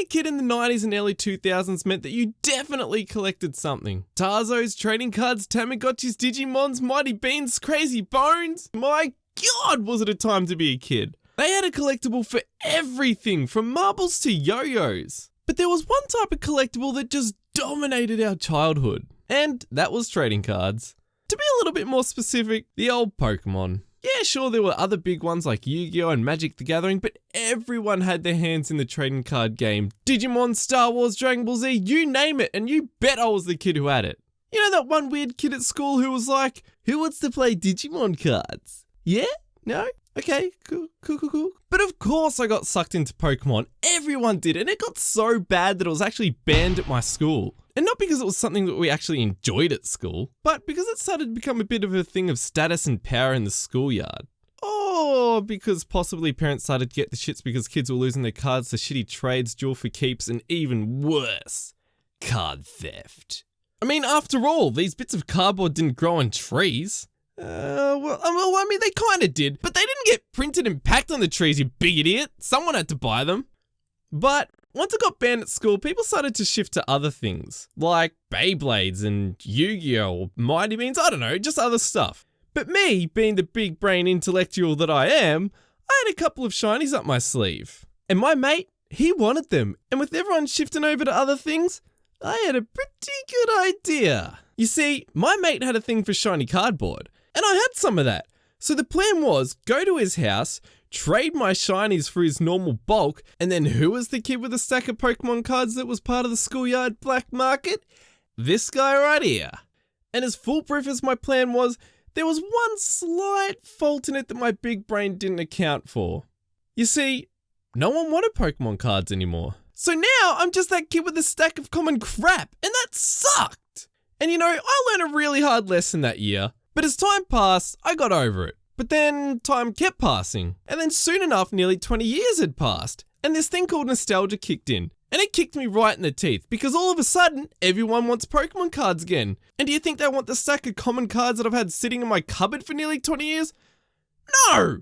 kid in the 90s and early 2000s meant that you definitely collected something. Tarzos, trading cards, Tamagotchis, Digimons, Mighty Beans, Crazy Bones. My God, was it a time to be a kid. They had a collectible for everything, from marbles to yo-yos. But there was one type of collectible that just dominated our childhood, and that was trading cards. To be a little bit more specific, the old Pokemon. Yeah, sure, there were other big ones like Yu-Gi-Oh! And Magic the Gathering, but everyone had their hands in the trading card game. Digimon, Star Wars, Dragon Ball Z, you name it, and you bet I was the kid who had it. You know that one weird kid at school who was like, who wants to play Digimon cards? Yeah? No? Okay, cool. But of course I got sucked into Pokemon. Everyone did, and it got so bad that it was actually banned at my school. And not because it was something that we actually enjoyed at school, but because it started to become a bit of a thing of status and power in the schoolyard. Or because possibly parents started to get the shits because kids were losing their cards to shitty trades, duel for keeps, and even worse, card theft. I mean, after all, these bits of cardboard didn't grow on trees. I mean, they kind of did, but they didn't get printed and packed on the trees, you big idiot. Someone had to buy them. But once it got banned at school, people started to shift to other things, like Beyblades and Yu-Gi-Oh! Or Mighty Beans, I don't know, just other stuff. But me, being the big brain intellectual that I am, I had a couple of shinies up my sleeve. And my mate, he wanted them, and with everyone shifting over to other things, I had a pretty good idea. You see, my mate had a thing for shiny cardboard, and I had some of that. So the plan was, go to his house, trade my shinies for his normal bulk, and then who was the kid with a stack of Pokemon cards that was part of the schoolyard black market? This guy right here. And as foolproof as my plan was, there was one slight fault in it that my big brain didn't account for. You see, no one wanted Pokemon cards anymore. So now I'm just that kid with a stack of common crap, and that sucked. And you know, I learned a really hard lesson that year. But as time passed, I got over it. But then time kept passing. And then soon enough, nearly 20 years had passed. And this thing called nostalgia kicked in. And it kicked me right in the teeth because all of a sudden, everyone wants Pokemon cards again. And do you think they want the stack of common cards that I've had sitting in my cupboard for nearly 20 years? No!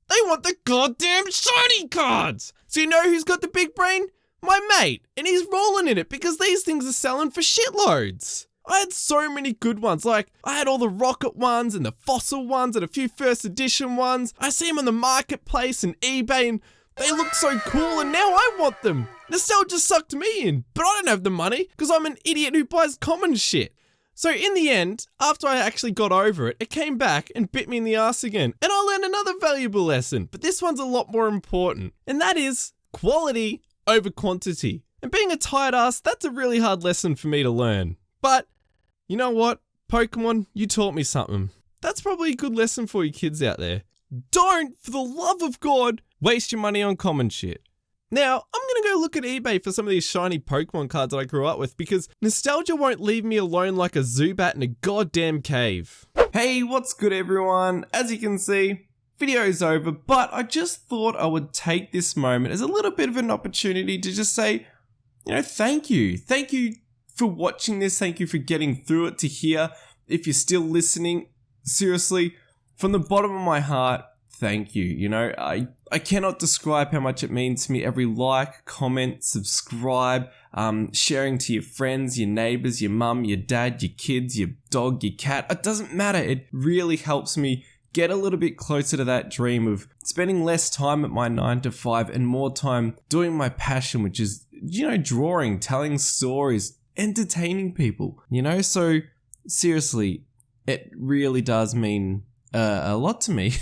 They want the goddamn shiny cards! So you know who's got the big brain? My mate. And he's rolling in it because these things are selling for shitloads. I had so many good ones, like I had all the rocket ones and the fossil ones and a few first edition ones. I see them on the marketplace and eBay and they look so cool and now I want them. Nostalgia sucked me in, but I don't have the money because I'm an idiot who buys common shit. So in the end, after I actually got over it, it came back and bit me in the ass again. And I learned another valuable lesson, but this one's a lot more important. And that is quality over quantity. And being a tired ass, that's a really hard lesson for me to learn. But you know what? Pokemon, you taught me something. That's probably a good lesson for you kids out there. Don't, for the love of God, waste your money on common shit. Now, I'm going to go look at eBay for some of these shiny Pokemon cards that I grew up with because nostalgia won't leave me alone like a Zubat in a goddamn cave. Hey, what's good everyone? As you can see, video's over, but I just thought I would take this moment as a little bit of an opportunity to just say, thank you. Thank you for watching this. Thank you for getting through it to here. If you're still listening, seriously, from the bottom of my heart, thank you. I cannot describe how much it means to me. Every like, comment, subscribe, sharing to your friends, your neighbors, your mum, your dad, your kids, your dog, your cat. It doesn't matter. It really helps me get a little bit closer to that dream of spending less time at my 9 to 5 and more time doing my passion, which is, drawing, telling stories, entertaining people, so seriously, it really does mean a lot to me.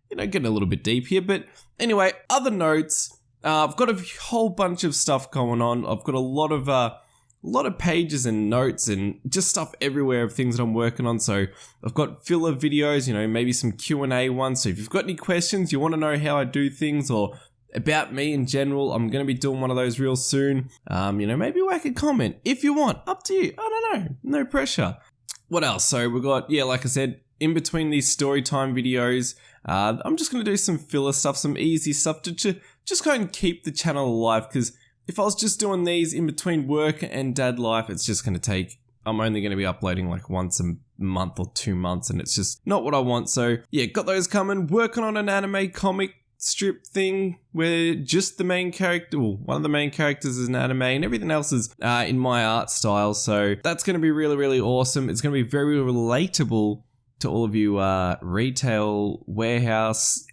Getting a little bit deep here, but anyway, other notes, I've got a whole bunch of stuff going on. I've got a lot of pages and notes and just stuff everywhere of things that I'm working on. So I've got filler videos, maybe some Q&A ones. So if you've got any questions, you want to know how I do things or about me in general, I'm going to be doing one of those real soon. Maybe whack a comment if you want. Up to you. I don't know. No pressure. What else? So we've got, like I said, in between these story time videos, I'm just going to do some filler stuff, some easy stuff to just kind of keep the channel alive. Because if I was just doing these in between work and dad life, it's just going to take, I'm only going to be uploading like once a month or 2 months. And it's just not what I want. So yeah, got those coming. Working on an anime comic. strip thing where just the main character, well, one of the main characters is an anime and everything else is in my art style. So that's going to be really, really awesome. It's going to be very relatable to all of you retail, warehouse,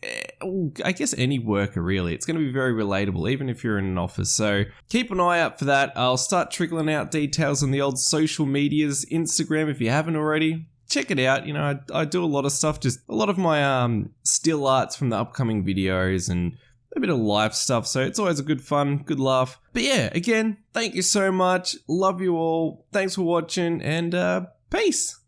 I guess any worker really. It's going to be very relatable, even if you're in an office. So keep an eye out for that. I'll start trickling out details on the old social medias, Instagram if you haven't already. Check it out. You know, I do a lot of stuff, just a lot of my still arts from the upcoming videos and a bit of live stuff. So it's always a good fun, good laugh. But yeah, again, thank you so much. Love you all. Thanks for watching and peace.